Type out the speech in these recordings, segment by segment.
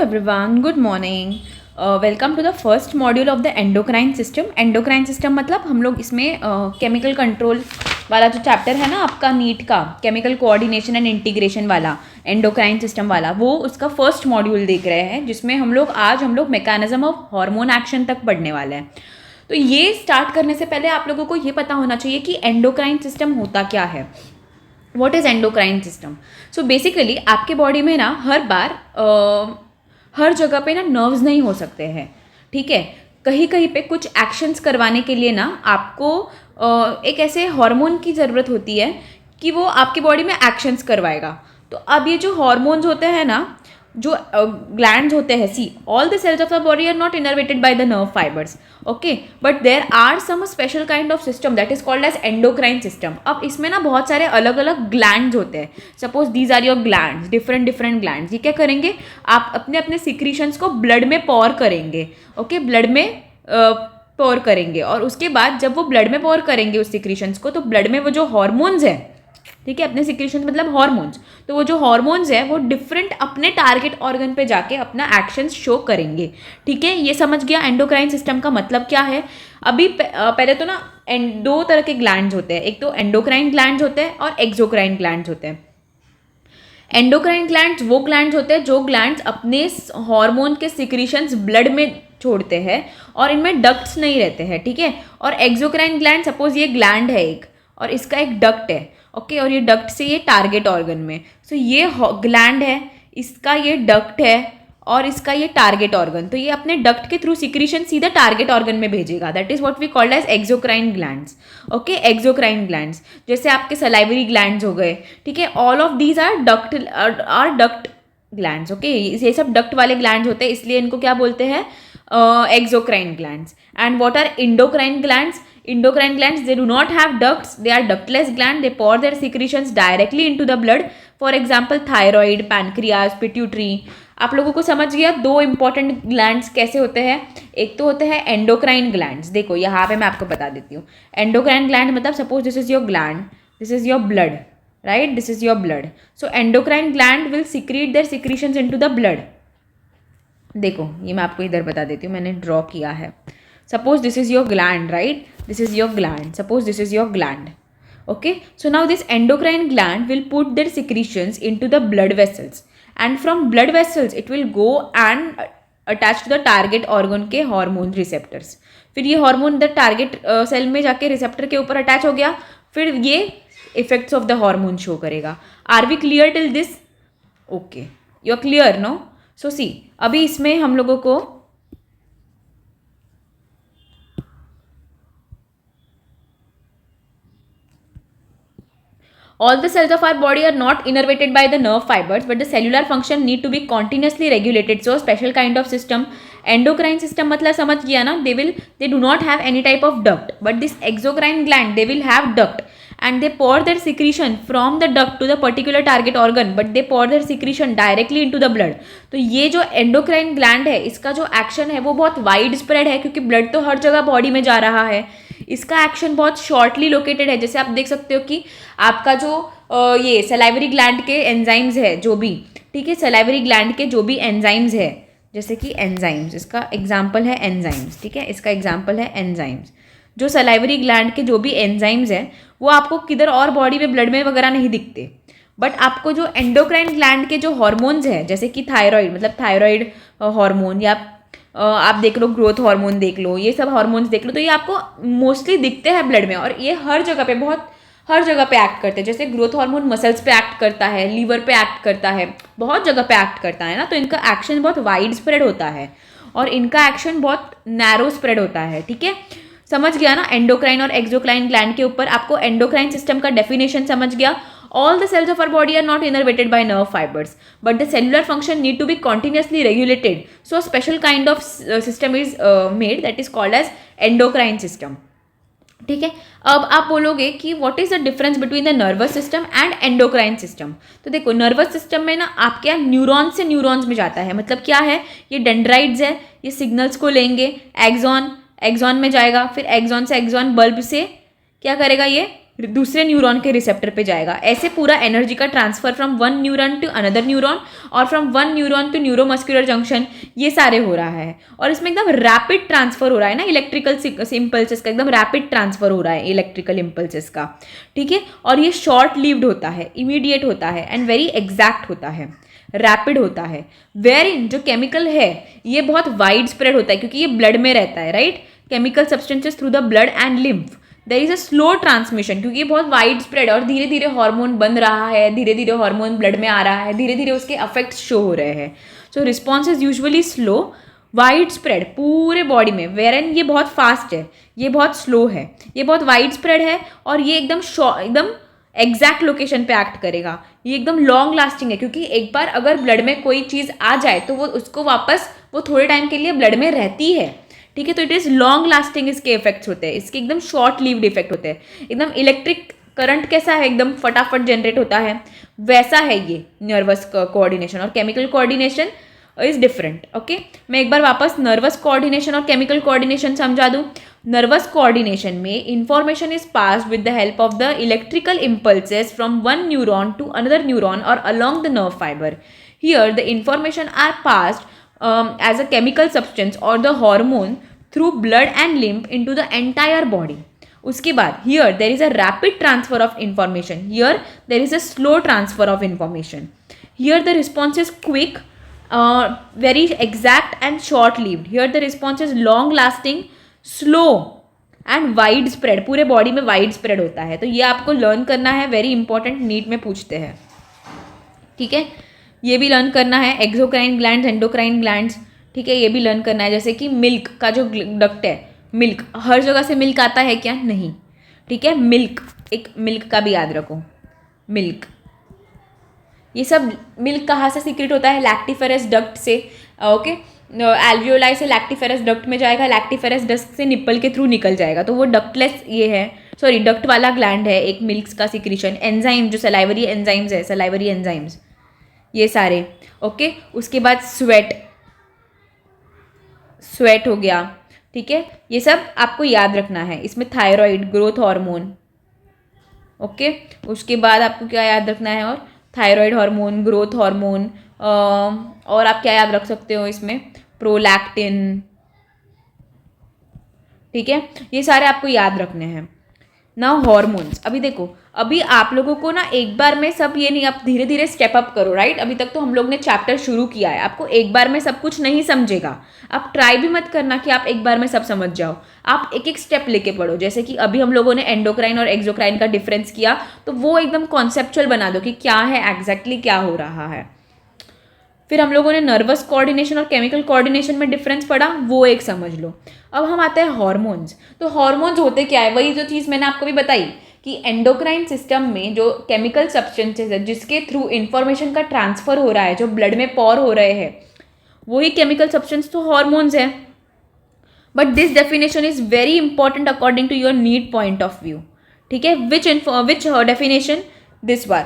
everyone, good morning. Welcome to the first module of the endocrine system. Endocrine system मतलब हम लोग इसमें chemical control वाला जो चैप्टर है ना आपका नीट का, केमिकल कोऑर्डिनेशन एंड इंटीग्रेशन वाला, एंडोक्राइन सिस्टम वाला, वो उसका फर्स्ट मॉड्यूल देख रहे हैं, जिसमें हम लोग मैकेनिज्म ऑफ हार्मोन एक्शन तक पढ़ने वाले हैं. तो ये स्टार्ट करने से पहले आप लोगों को ये पता होना चाहिए कि एंडोक्राइन सिस्टम होता क्या है. What is endocrine system? So basically आपके बॉडी में ना हर जगह पे ना नर्व्स नहीं हो सकते हैं, ठीक है. कहीं कहीं पे कुछ एक्शंस करवाने के लिए ना आपको एक ऐसे हार्मोन की ज़रूरत होती है कि वो आपकी बॉडी में एक्शंस करवाएगा. तो अब ये जो हार्मोन्स होते हैं ना, जो ग्लैंड्स होते हैं, see all the cells of the body are not innervated by the nerve fibres, okay, but there are some special kind of system that is called as endocrine system. अब इसमें ना बहुत सारे अलग अलग ग्लैंड्स होते हैं. Suppose these are your glands, different glands. ये क्या करेंगे, आप अपने अपने सिक्रीशंस को ब्लड में पॉर करेंगे, ओके, ब्लड में पॉर करेंगे. और उसके बाद जब वो ब्लड में पॉर करेंगे उस सिक्रीशंस को, तो ब्लड में वो जो हॉर्मोन्स है, ठीक है, अपने सिक्रीशंस मतलब हार्मोन्स, तो वो जो हार्मोन्स है वो डिफरेंट अपने टारगेट ऑर्गन पे जाके अपना एक्शंस शो करेंगे. ठीक है, ये समझ गया एंडोक्राइन सिस्टम का मतलब क्या है. अभी पहले तो ना दो तरह के ग्लैंड्स होते हैं. एक तो एंडोक्राइन ग्लैंड्स होते हैं और एक्सोक्राइन ग्लैंड्स होते हैं. एंडोक्राइन ग्लैंड्स वो ग्लैंड्स होते हैं जो ग्लैंड्स अपने हार्मोन के सिक्रीशंस ब्लड में छोड़ते हैं और इनमें डक्ट्स नहीं रहते हैं, ठीक है. और एक्सोक्राइन ग्लैंड, सपोज ये ग्लैंड है एक और इसका एक डक्ट है, ओके, और ये डक्ट से ये टारगेट ऑर्गन में, सो ये ग्लैंड है, इसका ये डक्ट है और इसका ये टारगेट ऑर्गन, तो ये अपने डक्ट के थ्रू सिक्रीशन सीधा टारगेट ऑर्गन में भेजेगा. That is what we called as exocrine glands, okay. Exocrine glands जैसे आपके सलाइवरी ग्लैंड्स हो गए, ठीक है, all of these are duct glands, okay. ये सब डक्ट वाले ग्लैंड्स होते हैं, इसलिए इनको क्या बोलते हैं, exocrine glands. And what are endocrine glands? Endocrine glands, they do not have ducts, they are ductless gland, they pour their secretions directly into the blood. For example, thyroid, pancreas, pituitary. आप लोगों को समझ गया दो important glands कैसे होते हैं. एक तो होते हैं एंडोक्राइन ग्लैंड्स. देखो यहाँ पे मैं आपको बता देती हूँ. एंडोक्राइन ग्लैंड मतलब suppose this is your gland, this is your blood, right, this is your blood. So endocrine gland will secrete their secretions into the blood. देखो ये मैं आपको इधर बता देती हूँ, मैंने ड्रॉ किया है. Suppose this is your gland, right, this is your gland, suppose this is your gland, okay. So now this endocrine gland will put their secretions into the blood vessels and from blood vessels it will go and attach to the target organ के hormone receptors. फिर ये hormone the target cell में जाके receptor के ऊपर attach हो गया, फिर ये effects of the hormone show करेगा. Are we clear till this? Okay, you are clear no? So see, अभी इसमें हम लोगों को all the cells of our body are not innervated by the nerve fibers, but the cellular function need to be continuously regulated. So special kind of system, endocrine system मतलब समझ गया ना, they do not have any type of duct, but this exocrine gland they will have duct and they pour their secretion from the duct to the particular target organ, but they pour their secretion directly into the blood. तो ये जो endocrine gland है इसका जो action है वो बहुत wide spread है, क्योंकि ब्लड तो हर जगह बॉडी में जा रहा है. इसका एक्शन बहुत शॉर्टली लोकेटेड है. जैसे आप देख सकते हो कि आपका जो ये सलाइवरी ग्लैंड के एंजाइम्स है जो भी, ठीक है, सलाइवरी ग्लैंड के जो भी एंजाइम्स है, जैसे कि एंजाइम्स, इसका एग्जाम्पल है एंजाइम्स, ठीक है, इसका एग्जाम्पल है एंजाइम्स. जो सलाइवरी ग्लैंड के जो भी एंजाइम्स हैं वो आपको किधर और बॉडी में ब्लड में वगैरह नहीं दिखते, बट आपको जो एंडोक्राइन ग्लैंड के जो हार्मोन्स हैं, जैसे कि थायराइड मतलब थायराइड हार्मोन, या आप देख लो ग्रोथ हार्मोन देख लो, ये सब हार्मोन्स देख लो, तो ये आपको मोस्टली दिखते हैं ब्लड में और ये हर जगह पे एक्ट करते हैं. जैसे ग्रोथ हार्मोन मसल्स पे एक्ट करता है, लीवर पे एक्ट करता है, बहुत जगह पे एक्ट करता है ना. तो इनका एक्शन बहुत वाइड स्प्रेड होता है और इनका एक्शन बहुत नैरो स्प्रेड होता है, ठीक है. समझ गया ना एंडोक्राइन और एक्सोक्राइन ग्लैंड के ऊपर. आपको एंडोक्राइन सिस्टम का डेफिनेशन समझ गया. All the cells of our body are not innervated by nerve fibers, but the cellular function need to be continuously regulated. So a special kind of system is made that is called as endocrine system. ठीक है. अब आप बोलोगे कि what is the difference between the nervous system and endocrine system. तो देखो nervous system में ना आपके यहाँ न्यूरॉन्स से न्यूरॉन्स में जाता है. मतलब क्या है, ये डेंड्राइट्स है, ये सिग्नल्स को लेंगे, एक्सॉन में जाएगा, फिर एक्सॉन से एक्सॉन बल्ब से क्या करेगा, ये दूसरे न्यूरॉन के रिसेप्टर पे जाएगा। ऐसे पूरा एनर्जी का transfer from one neuron to another neuron और from one neuron to neuromuscular junction, ये सारे हो रहा है। और इसमें एकदम रैपिड ट्रांसफर हो रहा है ना इलेक्ट्रिकल इम्पल्सेस का, एकदम रैपिड ट्रांसफर हो रहा है इलेक्ट्रिकल इम्पल्सेस का, ठीक है। और ये शॉर्ट लिव्ड होता है, इमीडिएट होता है एंड वेरी एग्जैक्ट होता है, रैपिड होता है। वेरिन जो केमिकल है ये बहुत वाइड स्प्रेड होता है क्योंकि ये ब्लड में रहता है, right. Chemical substances through the blood and lymph, there is a slow transmission क्योंकि ये बहुत वाइड स्प्रेड है और धीरे धीरे हार्मोन बन रहा है, धीरे धीरे हार्मोन ब्लड में आ रहा है, धीरे धीरे उसके इफेक्ट्स शो हो रहे हैं। So response is usually slow, wide spread पूरे बॉडी में। वेरन ये बहुत फास्ट है, ये बहुत स्लो है, ये बहुत वाइड स्प्रेड है और ये एकदम एग्जैक्ट लोकेशन पे एक्ट करेगा। ये एकदम लॉन्ग लास्टिंग है क्योंकि एक बार अगर ब्लड में कोई चीज़ आ जाए तो वो उसको वापस वो थोड़े टाइम के लिए ब्लड में रहती है, ठीक है। तो इट इज़ लॉन्ग लास्टिंग इसके इफेक्ट्स होते हैं, इसके एकदम शॉर्ट लिव्ड इफेक्ट होते हैं। एकदम इलेक्ट्रिक करंट कैसा है, एकदम फटाफट जनरेट होता है, वैसा है ये नर्वस कोऑर्डिनेशन। और chemical coordination is different, okay. मैं एक बार वापस नर्वस कोऑर्डिनेशन और केमिकल कोऑर्डिनेशन समझा दूँ। नर्वस कोऑर्डिनेशन में information is passed with the help of the electrical impulses from one neuron to another neuron और along the nerve fiber. Here the information are passed as a chemical substance or the hormone through blood and lymph into the entire body. उसके बाद here there is a rapid transfer of information, here there is a slow transfer of information. Here the response is quick, very exact and short lived. Here the response is long lasting, slow and wide spread, पूरे body में wide spread होता है। तो ये आपको learn करना है, very important, NEET में पूछते हैं, ठीक है। ये भी लर्न करना है, एक्सोक्राइन ग्लैंड्स, एंडोक्राइन ग्लैंड्स, ठीक है, ये भी लर्न करना है। जैसे कि मिल्क का जो डक्ट है, मिल्क हर जगह से मिल्क आता है क्या? नहीं, ठीक है। मिल्क, एक मिल्क का भी याद रखो, मिल्क, ये सब मिल्क कहाँ से सीक्रेट होता है? लैक्टिफेरस डक्ट से, ओके। एल्वियोलाई से लैक्टिफेरस डक्ट में जाएगा, लैक्टिफेरस डक्ट से निप्पल के थ्रू निकल जाएगा। तो वो डक्टलेस ये है, सॉरी डक्ट वाला ग्लैंड है एक मिल्क का सिक्रीशन। एंजाइम जो सलाइवरी एंजाइम्स है, सलाइवरी एंजाइम्स ये सारे, ओके। उसके बाद स्वेट हो गया, ठीक है। ये सब आपको याद रखना है। इसमें थायराइड, ग्रोथ हार्मोन, ओके। उसके बाद आपको क्या याद रखना है? और थायराइड हार्मोन, ग्रोथ हार्मोन, और आप क्या याद रख सकते हो इसमें? प्रोलैक्टिन, ठीक है। ये सारे आपको याद रखने हैं ना। हॉर्मोन्स, अभी देखो, अभी आप लोगों को ना एक बार में सब ये नहीं, आप धीरे धीरे स्टेप अप करो, राइट। अभी तक तो हम लोग ने चैप्टर शुरू किया है, आपको एक बार में सब कुछ नहीं समझेगा। आप ट्राई भी मत करना कि आप एक बार में सब समझ जाओ, आप एक एक स्टेप लेके पढ़ो। जैसे कि अभी हम लोगों ने एंडोक्राइन और एक्सोक्राइन का डिफरेंस किया, तो वो एकदम कॉन्सेप्चुअल बना दो कि क्या है एग्जैक्टली, क्या हो रहा है। फिर हम लोगों ने नर्वस कोऑर्डिनेशन और केमिकल कोऑर्डिनेशन में डिफरेंस पढ़ा, वो एक समझ लो। अब हम आते हैं हॉर्मोन्स। तो हॉर्मोन्स होते क्या है? वही जो चीज़ मैंने आपको भी बताई कि एंडोक्राइन सिस्टम में जो केमिकल सब्सटेंसेस है जिसके थ्रू इंफॉर्मेशन का ट्रांसफर हो रहा है, जो ब्लड में पॉर हो रहे हैं, वही केमिकल सब्सटेंस तो हॉर्मोन्स है। But this definition is very important according to your need point of view, ठीक है। Which definition? This one,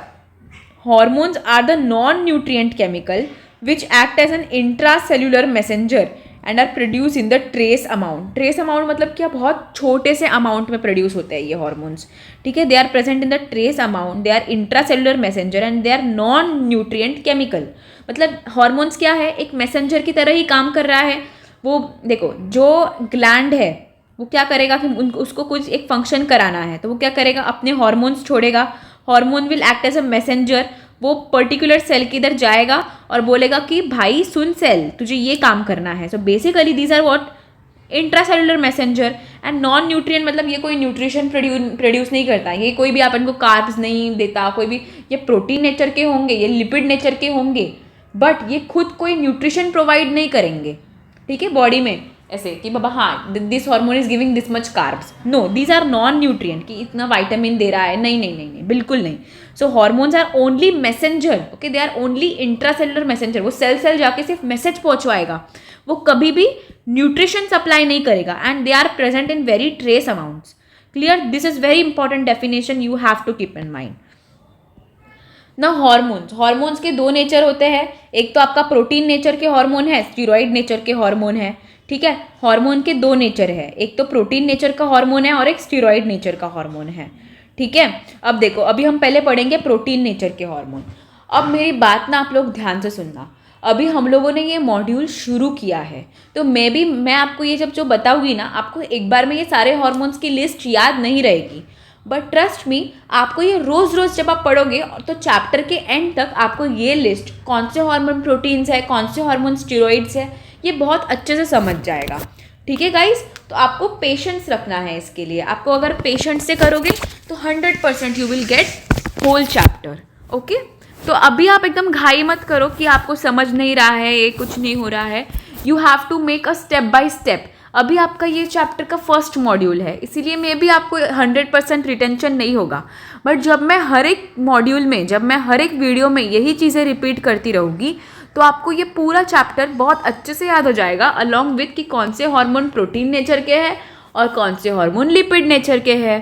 hormones are the non-nutrient chemical which act as an intracellular messenger and are produced in the trace amount. trace amount मतलब क्या? बहुत छोटे से amount में produce होते हैं ये हॉर्मोन्स, ठीक है। They are present in the trace amount, they are intracellular messenger and they are non nutrient chemical. मतलब हॉर्मोन्स क्या है? एक मैसेंजर की तरह ही काम कर रहा है। वो देखो, जो ग्लैंड है वो क्या करेगा कि उसको कुछ एक फंक्शन कराना है, तो वो क्या करेगा? अपने हॉर्मोन्स छोड़ेगा। Hormone will act as a messenger, वो पर्टिकुलर सेल की इधर जाएगा और बोलेगा कि भाई सुन सेल, तुझे ये काम करना है। So basically these are what? Intracellular messenger. And non nutrient मतलब ये कोई न्यूट्रिशन प्रोड्यूस नहीं करता, ये कोई भी अपन को कार्ब्स नहीं देता, कोई भी, ये प्रोटीन नेचर के होंगे, ये लिपिड नेचर के होंगे, बट ये खुद कोई न्यूट्रिशन प्रोवाइड नहीं करेंगे, ठीक है, बॉडी में ऐसे कि बाबा हाँ this hormone is giving this much carbs. No, these are non nutrient कि इतना विटामिन दे रहा है, नहीं नहीं नहीं नहीं, बिल्कुल नहीं। So hormones are only messenger, okay, they are only intracellular messenger. वो सेल जाके सिर्फ मैसेज पहुंचवाएगा, वो कभी भी न्यूट्रिशन सप्लाई नहीं करेगा। And they are present in very trace amounts. Clear? This is very important definition, you have to keep in mind. ना hormones के दो नेचर होते हैं। एक तो आपका प्रोटीन नेचर के हार्मोन है, स्टीरॉयड नेचर के हार्मोन है, ठीक है। हार्मोन के दो नेचर है, एक तो प्रोटीन नेचर का हार्मोन है और एक स्टीरॉयड नेचर का हार्मोन है, ठीक है। अब देखो, अभी हम पहले पढ़ेंगे प्रोटीन नेचर के हार्मोन। अब मेरी बात ना आप लोग ध्यान से सुनना, अभी हम लोगों ने ये मॉड्यूल शुरू किया है, तो मैं आपको ये जब जो बताऊंगी ना, आपको एक बार में ये सारे हार्मोन्स की लिस्ट याद नहीं रहेगी, बट ट्रस्ट मी, आपको ये रोज़ रोज़ जब आप पढ़ोगे तो चैप्टर के एंड तक आपको ये लिस्ट कौन से हार्मोन प्रोटीन्स है, कौन से हार्मोन स्टेरॉइड्स है, ये बहुत अच्छे से समझ जाएगा। ठीक है गाइस, तो आपको पेशेंस रखना है इसके लिए। आपको अगर पेशेंस से करोगे तो 100% you will get whole chapter. Okay, तो अभी आप एकदम घाई मत करो कि आपको समझ नहीं रहा है, ये कुछ नहीं हो रहा है। You have to make a step by step. अभी आपका ये चैप्टर का फर्स्ट मॉड्यूल है, इसीलिए मे भी आपको 100% रिटेंशन नहीं होगा, बट जब मैं हर एक मॉड्यूल में, जब मैं हर एक वीडियो में यही चीज़ें रिपीट करती रहूँगी, तो आपको ये पूरा चैप्टर बहुत अच्छे से याद हो जाएगा, अलॉन्ग विथ कि कौन से हार्मोन प्रोटीन नेचर के हैं और कौन से हार्मोन लिपिड नेचर के हैं।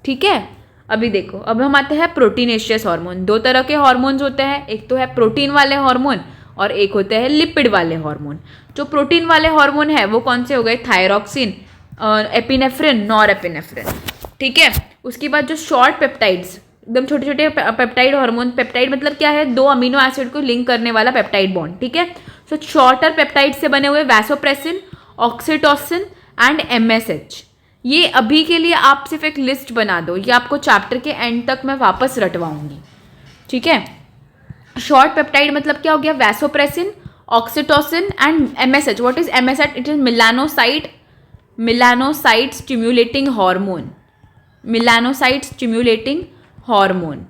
ठीक है, अभी देखो, अब हम आते हैं प्रोटीनेशियस हार्मोन। दो तरह के हार्मोन्स होते हैं, एक तो है प्रोटीन वाले हार्मोन और एक होते हैं लिपिड वाले हार्मोन। जो प्रोटीन वाले हार्मोन है वो कौन से हो गए? Thyroxine, epinephrine, nor epinephrine. ठीक है, उसके बाद जो शॉर्ट पेप्टाइड्स, एकदम छोटे छोटे पेप्टाइड हार्मोन, पेप्टाइड मतलब क्या है? दो अमीनो एसिड को लिंक करने वाला पेप्टाइड बॉन्ड। ठीक है, सो शॉर्टर पेप्टाइड से बने हुए वैसोप्रेसिन, ऑक्सीटोसिन एंड एमएसएच। ये अभी के लिए आप सिर्फ एक लिस्ट बना दो, ये आपको चैप्टर के एंड तक मैं वापस रटवाऊंगी। ठीक है, शॉर्ट पेप्टाइड मतलब क्या हो गया? Vasopressin, oxytocin and MSH. What is MSH? It is melanocyte stimulating hormone, melanocyte stimulating hormone.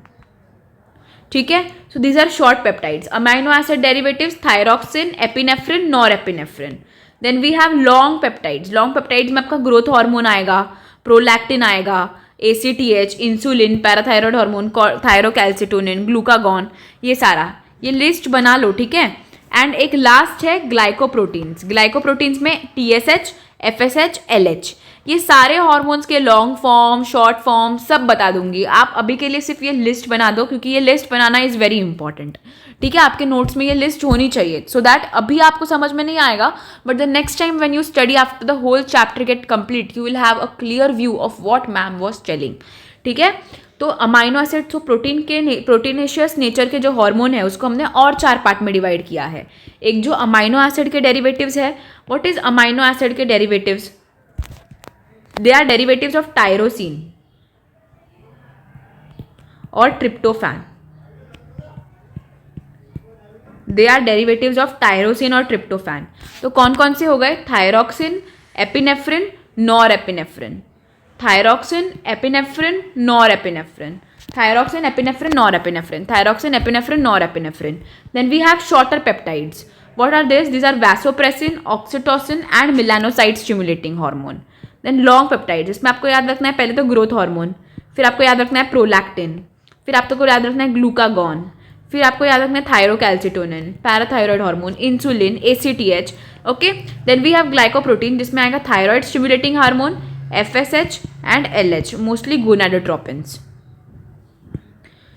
ठीक है, so these are short peptides. Amino acid derivatives thyroxine, epinephrine, nor epinephrine. Then we have long peptides. Long peptides में आपका growth hormone आएगा, prolactin आएगा, ACTH, insulin, parathyroid hormone, thyrocalcitonin, glucagon, ये सारा, ये list बना लो। ठीक है, एंड एक लास्ट है ग्लाइकोप्रोटीन्स। ग्लाइकोप्रोटीन्स में TSH, FSH, LH, ये सारे हार्मोन्स के लॉन्ग फॉर्म, शॉर्ट फॉर्म सब बता दूंगी। आप अभी के लिए सिर्फ ये लिस्ट बना दो, क्योंकि ये list banana is very important. ठीक है, आपके नोट्स में ये लिस्ट होनी चाहिए, सो दैट अभी आपको समझ में नहीं आएगा, but the next time when you study after the whole chapter get complete, you will have a clear view of what ma'am was telling. ठीक है, तो अमाइनो एसिड, तो प्रोटीनेशियस नेचर के जो हार्मोन है उसको हमने और 4 पार्ट में डिवाइड किया है। एक जो अमाइनो एसिड के डेरिवेटिव्स है, व्हाट इज अमाइनो एसिड के derivatives? They are derivatives of tyrosine और tryptophan. They are derivatives of tyrosine और ट्रिप्टोफैन। तो कौन कौन से हो गए? Thyroxine, epinephrine, nor epinephrine. Thyroxine, epinephrine, nor epinephrine. Thyroxine, epinephrine, nor epinephrine. Thyroxine, epinephrine, nor epinephrine. Then we have shorter peptides. What are these? These are vasopressin, oxytocin and melanocyte stimulating hormone. Then long peptides, इसमें आपको याद रखना है पहले तो growth hormone, फिर आपको याद रखना है प्रोलैक्टिन, फिर आपको याद रखना है ग्लूकागॉन, फिर आपको याद रखना है thyrocalcitonin, parathyroid hormone, insulin, ACTH. Okay, then we have glycoprotein जिसमें आएगा thyroid stimulating hormone, FSH and LH, mostly gonadotropins.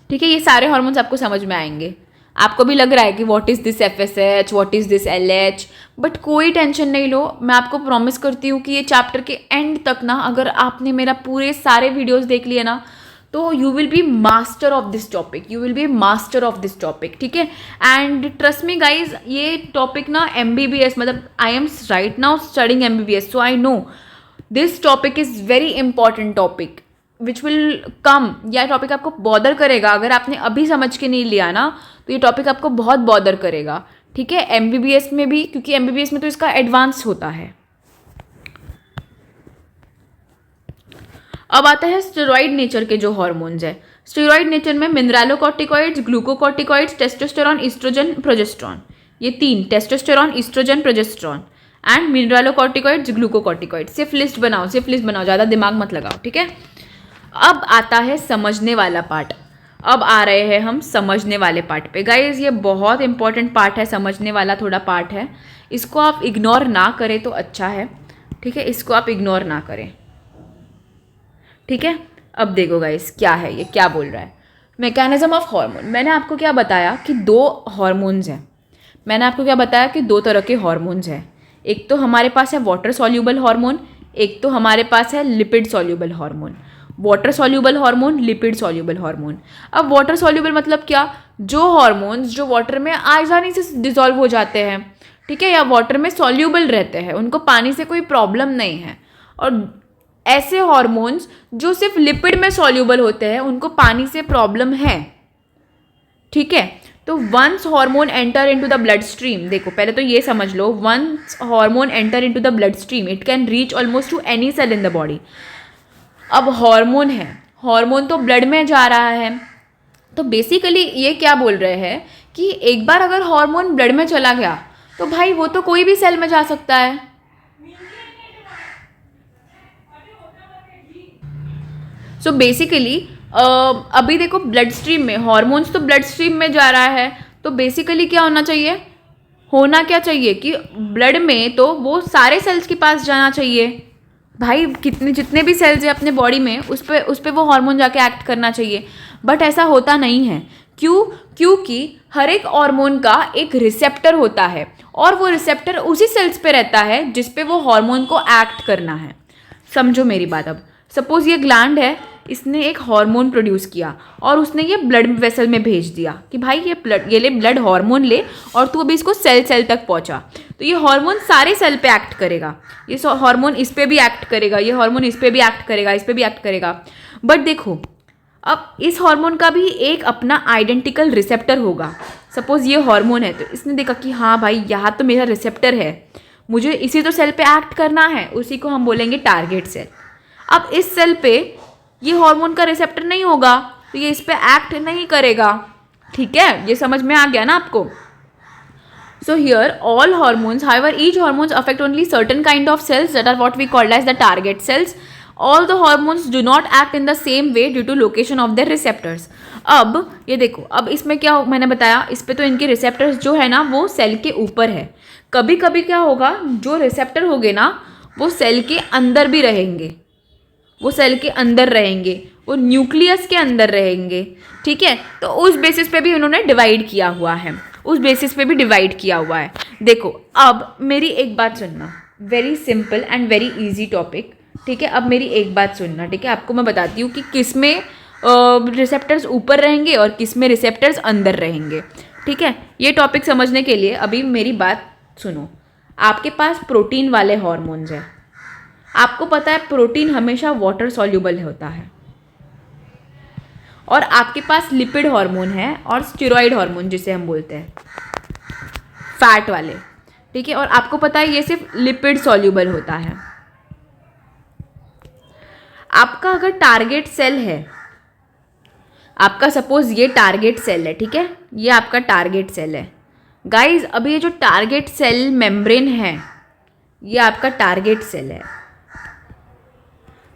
ठीक है, ये सारे हार्मोन्स आपको समझ में आएंगे. आपको भी लग रहा है कि what is this FSH, what is this LH, but कोई टेंशन नहीं लो. मैं आपको प्रॉमिस करती हूँ कि ये चैप्टर के एंड तक ना, अगर आपने मेरा पूरे सारे वीडियोस देख लिए ना, तो you will be master of this topic, you will be master of this topic. ठीक है, एंड ट्रस्ट मी गाइज, ये टॉपिक ना MBBS, मतलब I am right now studying MBBS, so I know this topic is very important topic which will come. यह topic आपको bother करेगा अगर आपने अभी समझ के नहीं लिया ना, तो ये टॉपिक आपको बहुत बॉदर करेगा. ठीक है, MBBS में भी, क्योंकि MBBS में तो इसका एडवांस होता है. अब आता है स्टेरॉइड नेचर के जो हॉर्मोन्स है. स्टेरॉइड नेचर में mineralocorticoids, glucocorticoids, testosterone, oestrogen, progesterone, ये 3, testosterone, oestrogen, progesterone and mineralocorticoids, glucocorticoids. सिर्फ लिस्ट बनाओ, सिर्फ लिस्ट बनाओ, ज़्यादा दिमाग मत लगाओ. ठीक है, अब आता है समझने वाला पार्ट. अब आ रहे हैं हम समझने वाले पार्ट पे. गाइज, ये बहुत इंपॉर्टेंट पार्ट है, समझने वाला थोड़ा पार्ट है. इसको आप इग्नोर ना करें तो अच्छा है. ठीक है, इसको आप इग्नोर ना करें. ठीक है, अब देखो गाइज क्या है ये, क्या बोल रहा है. Mechanism of hormone. मैंने आपको क्या बताया कि 2 हार्मोन्स हैं. मैंने आपको क्या बताया कि 2 तरह के हार्मोन्स हैं. एक तो हमारे पास है वाटर सॉल्यूबल हार्मोन, एक तो हमारे पास है lipid soluble hormone. Water soluble hormone, lipid soluble hormone. अब वाटर सॉल्यूबल मतलब क्या, जो हार्मोन्स जो वाटर में आसानी से डिसॉल्व हो जाते हैं, ठीक है, या वाटर में सॉल्यूबल रहते हैं, उनको पानी से कोई प्रॉब्लम नहीं है। और ऐसे हार्मोन्स जो सिर्फ लिपिड में सॉल्यूबल होते हैं, उनको पानी से प्रॉब्लम है, ठीक है। तो once hormone enter into the blood stream, देखो पहले तो ये समझ लो, once hormone enter into the blood stream it can reach almost to any cell in the body. अब हार्मोन है, हार्मोन तो ब्लड में जा रहा है, तो बेसिकली ये क्या बोल रहे हैं कि एक बार अगर हार्मोन ब्लड में चला गया तो भाई वो तो कोई भी सेल में जा सकता है। सो बेसिकली अभी देखो ब्लड स्ट्रीम में हार्मोन्स तो ब्लड स्ट्रीम में जा रहा है, तो बेसिकली क्या होना चाहिए, होना क्या चाहिए कि ब्लड में तो वो सारे सेल्स के पास जाना चाहिए भाई, कितने जितने भी सेल्स हैं अपने बॉडी में उस पे वो हार्मोन जाके एक्ट करना चाहिए। बट ऐसा होता नहीं है, क्यों, क्योंकि हर एक हार्मोन का एक रिसेप्टर होता है और वो रिसेप्टर उसी सेल्स पे रहता है जिस पे वो हार्मोन को एक्ट करना है। समझो मेरी बात। अब सपोज ये ग्लैंड है, इसने एक हार्मोन प्रोड्यूस किया और उसने ये ब्लड वेसल में भेज दिया कि भाई ये ले ब्लड हार्मोन ले, और तू अभी इसको सेल सेल तक पहुंचा। तो ये हार्मोन सारे सेल पे एक्ट करेगा, ये हार्मोन इस पे भी एक्ट करेगा, ये हार्मोन इस पे भी एक्ट करेगा, इस पे भी एक्ट करेगा। बट देखो अब इस हार्मोन का भी एक अपना आइडेंटिकल रिसेप्टर होगा। सपोज ये हार्मोन है तो इसने देखा कि हाँ भाई यहाँ तो मेरा रिसेप्टर है, मुझे इसी तो सेल पे एक्ट करना है, उसी को हम बोलेंगे टारगेट सेल। अब इस सेल पे ये हार्मोन का रिसेप्टर नहीं होगा तो ये इस पे एक्ट नहीं करेगा, ठीक है, ये समझ में आ गया ना आपको। So here all hormones, however each hormones affect only certain kind of cells that are what we call as the target cells. All the hormones do not act in the same way due to location of their receptors. अब ये देखो, अब इसमें क्या मैंने बताया, इस पे तो इनके रिसेप्टर्स जो है ना वो सेल के ऊपर है। कभी कभी क्या होगा, जो रिसेप्टर होंगे ना वो सेल के अंदर भी रहेंगे, वो सेल के अंदर रहेंगे, वो न्यूक्लियस के अंदर रहेंगे, ठीक है। तो उस बेसिस पे भी उन्होंने डिवाइड किया हुआ है, उस बेसिस पे भी डिवाइड किया हुआ है। देखो अब मेरी एक बात सुनना, very simple and very easy topic, ठीक है। अब मेरी एक बात सुनना, ठीक है, आपको मैं बताती हूँ कि किस में रिसेप्टर्स ऊपर रहेंगे और किस में रिसेप्टर्स अंदर रहेंगे, ठीक है। ये टॉपिक समझने के लिए अभी मेरी बात सुनो। आपके पास प्रोटीन वाले हॉर्मोन्स हैं, आपको पता है प्रोटीन हमेशा वाटर सॉल्यूबल होता है, और आपके पास लिपिड हार्मोन है और स्टेरॉइड हार्मोन जिसे हम बोलते हैं फैट वाले, ठीक है। और आपको पता है ये सिर्फ लिपिड सॉल्यूबल होता है। आपका अगर टारगेट सेल है, आपका सपोज ये टारगेट सेल है, ठीक है, ये आपका टारगेट सेल है गाइज। अभी ये जो टारगेट सेल मेम्ब्रेन है ये आपका टारगेट सेल है।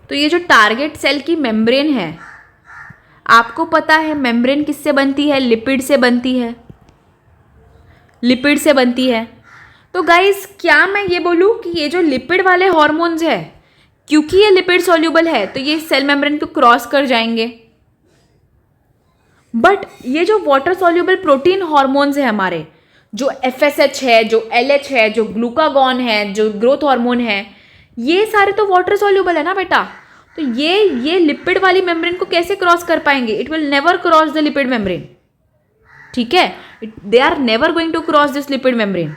तो ये जो टारगेट सेल की मेम्ब्रेन है, आपको पता है मेम्ब्रेन किससे बनती है, लिपिड से बनती है, लिपिड से बनती है। तो गाइस क्या मैं ये बोलूँ कि ये जो लिपिड वाले हॉर्मोन्स है, क्योंकि ये लिपिड सॉल्यूबल है तो ये सेल मेम्ब्रेन को क्रॉस कर जाएंगे। बट ये जो वाटर सॉल्यूबल प्रोटीन हॉर्मोन्स है हमारे, जो FSH है, जो LH है, जो ग्लूकागॉन है, जो ग्रोथ हार्मोन है, ये सारे तो वाटर सॉल्यूबल है ना बेटा। तो ये लिपिड वाली मेम्ब्रेन को कैसे क्रॉस कर पाएंगे, it will never cross the lipid membrane, ठीक है, they are never going to cross this lipid membrane.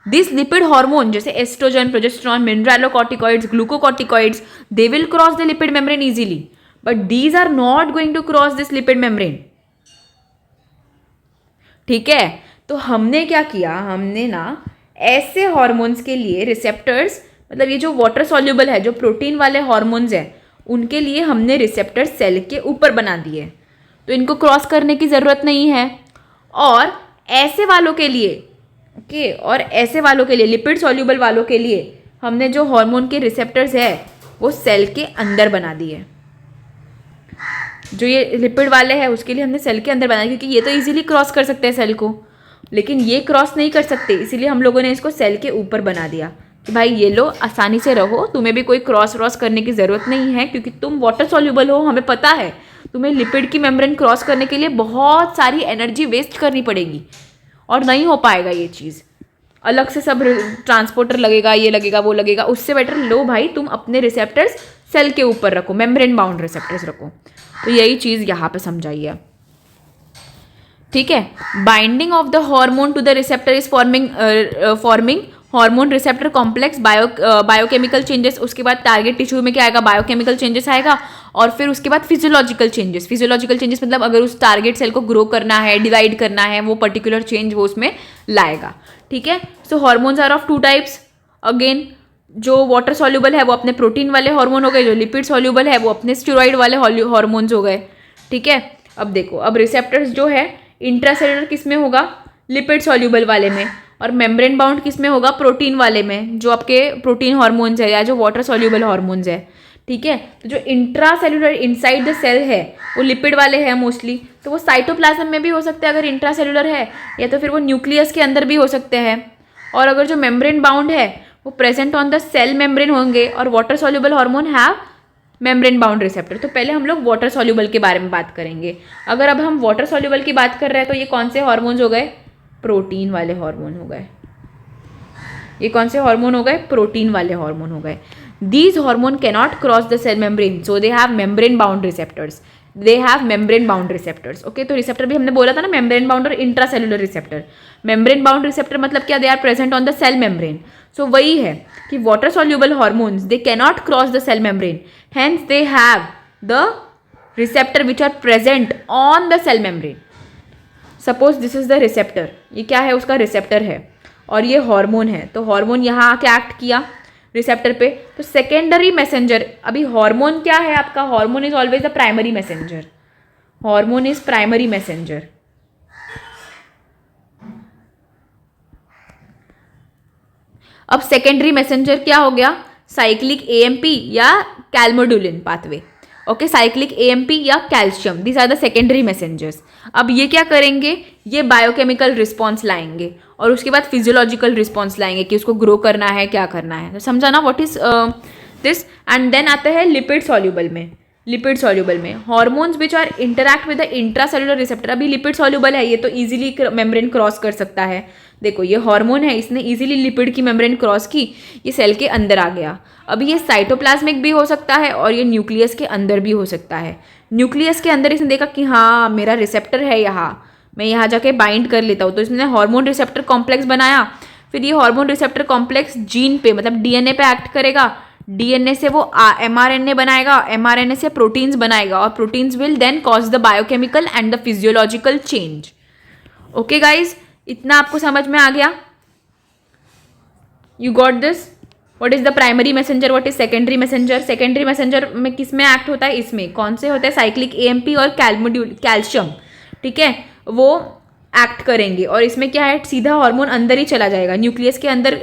This lipid hormone जैसे oestrogen, progesterone, mineralocorticoids, glucocorticoids, they will cross the lipid membrane easily, but these are not going to cross this lipid membrane, ठीक है। तो हमने क्या किया, हमने ना ऐसे हॉर्मोन्स के लिए रिसेप्टर्स, मतलब ये जो वाटर सॉल्यूबल है, जो प्रोटीन वाले हॉर्मोन्स हैं, उनके लिए हमने रिसेप्टर सेल के ऊपर बना दिए, तो इनको क्रॉस करने की ज़रूरत नहीं है। और ऐसे वालों के लिए ओके, और ऐसे वालों के लिए, लिपिड सॉल्यूबल वालों के लिए हमने जो हार्मोन के रिसेप्टर्स है वो सेल के अंदर बना दिए। जो ये लिपिड वाले हैं उसके लिए हमने सेल के अंदर बनाया, क्योंकि ये तो इजीली क्रॉस कर सकते हैं सेल को, लेकिन ये क्रॉस नहीं कर सकते, इसीलिए हम लोगों ने इसको सेल के ऊपर बना दिया कि भाई ये लो आसानी से रहो, तुम्हें भी कोई क्रॉस करने की ज़रूरत नहीं है, क्योंकि तुम वाटर सॉल्यूबल हो, हमें पता है। तुम्हें लिपिड की मेम्ब्रेन क्रॉस करने के लिए बहुत सारी एनर्जी वेस्ट करनी पड़ेगी और नहीं हो पाएगा ये चीज़, अलग से सब ट्रांसपोर्टर लगेगा, ये लगेगा, वो लगेगा, उससे बेटर लो भाई तुम अपने रिसेप्टर्स सेल के ऊपर रखो, मेम्ब्रेन बाउंड रिसेप्टर्स रखो। तो यही चीज़ यहाँ पे समझाई है, ठीक है। Binding of the hormone to the receptor is forming hormone receptor complex, biochemical changes, उसके बाद टारगेट टिश्यू में क्या आएगा, बायोकेमिकल चेंजेस आएगा, और फिर उसके बाद फिजियोलॉजिकल चेंजेस मतलब अगर उस टारगेट सेल को ग्रो करना है, डिवाइड करना है, वो पर्टिकुलर चेंज वो उसमें लाएगा, ठीक है। So hormones are of 2 types. Again जो वाटर सॉल्यूबल है वो अपने प्रोटीन वाले हार्मोन हो गए, जो लिपिड सॉल्यूबल है वो अपने स्टेरॉइड वाले हार्मोन्स हो गए, ठीक है। अब देखो, अब रिसेप्टर्स जो है इंट्रासेलुलर किस में होगा, लिपिड सॉल्यूबल वाले में, और मेम्ब्रेन बाउंड किस में होगा, प्रोटीन वाले में, जो आपके प्रोटीन हार्मोन्स है या जो वाटर सॉल्यूबल हार्मोन्स है, ठीक है। तो जो इंट्रासेलुलर इनसाइड द सेल है वो लिपिड वाले हैं मोस्टली, तो वो साइटोप्लाज्म में भी हो सकते हैं अगर इंट्रासेलुलर है, या तो फिर वो न्यूक्लियस के अंदर भी हो सकते हैं। और अगर जो मेम्ब्रेन बाउंड है वो present on the cell membrane होंगे, और water soluble hormone have membrane bound receptor. तो पहले हम लोग वाटर सॉल्यूबल के बारे में बात करेंगे। अगर अब हम वाटर सॉल्यूबल की बात कर रहे हैं तो ये कौन से हार्मोन्स हो गए, प्रोटीन वाले हार्मोन हो गए। ये कौन से हार्मोन हो गए, प्रोटीन वाले हार्मोन हो गए। These hormone cannot cross the cell membrane, so they have membrane bound receptors, okay. तो रिसेप्टर भी हमने बोला था ना, मेम्ब्रेन बाउंड और intracellular receptor. Membrane bound receptor मतलब क्या, they are present on the cell membrane. So वही है कि water soluble hormones they cannot cross the cell membrane, hence they have the receptor which are present on the cell membrane. Suppose this is the receptor, ये क्या है, उसका receptor है, और ये हार्मोन है। तो हार्मोन यहाँ आके एक्ट किया रिसेप्टर पे, तो सेकेंडरी मैसेंजर, अभी हार्मोन क्या है आपका, hormone is always the primary messenger, hormone is primary messenger. अब सेकेंडरी मैसेंजर क्या हो गया, साइक्लिक एएमपी या calmodulin pathway, okay, cyclic AMP या calcium, these are the secondary messengers. अब ये क्या करेंगे, ये बायोकेमिकल रिस्पॉन्स लाएंगे, और उसके बाद फिजियोलॉजिकल रिस्पॉन्स लाएंगे कि उसको ग्रो करना है, क्या करना है, तो समझा ना what is this. And then आता है लिपिड सॉल्यूबल में। लिपिड सॉल्यूबल में hormones which are interact with the intracellular receptor, अभी लिपिड सॉल्यूबल है ये, तो इजीली मेम्ब्रेन क्रॉस कर सकता है। देखो ये हार्मोन है, इसने इजीली लिपिड की मेम्ब्रेन क्रॉस की, ये सेल के अंदर आ गया। अभी ये साइटोप्लाज्मिक भी हो सकता है और ये न्यूक्लियस के अंदर भी हो सकता है। न्यूक्लियस के अंदर इसने देखा कि हाँ मेरा रिसेप्टर है यहाँ, मैं यहाँ जाके बाइंड कर लेता हूँ, तो इसने हार्मोन रिसेप्टर कॉम्प्लेक्स बनाया। फिर ये हार्मोन रिसेप्टर कॉम्प्लेक्स जीन पे मतलब डीएनए पे एक्ट करेगा, डीएनए से वो एमआरएनए बनाएगा, एमआरएनए से प्रोटीन्स बनाएगा, और proteins will then cause the biochemical and the physiological change. Okay guys, इतना आपको समझ में आ गया, you got this. What is the primary messenger, what is secondary messenger. Secondary messenger में किस में एक्ट होता है, इसमें कौन से होते हैं, साइक्लिक एएमपी और कैल्शियम, ठीक है, वो एक्ट करेंगे, और इसमें क्या है, सीधा हार्मोन अंदर ही चला जाएगा, न्यूक्लियस के अंदर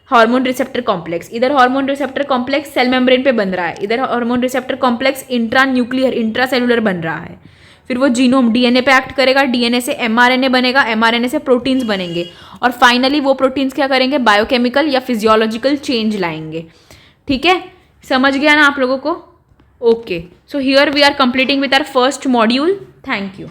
हार्मोन रिसेप्टर कॉम्प्लेक्स, इधर hormone receptor complex cell membrane पे बन रहा है, इधर hormone receptor complex intra nuclear intracellular बन रहा है। फिर वो जीनोम डीएनए पे एक्ट करेगा, डीएनए से एमआरएनए बनेगा, एमआरएनए से प्रोटीन्स बनेंगे, और फाइनली वो प्रोटीन्स क्या करेंगे, बायोकेमिकल या फिजियोलॉजिकल चेंज लाएंगे। ठीक है, समझ गया ना आप लोगों को। Okay, so here we are completing with our first module. Thank you.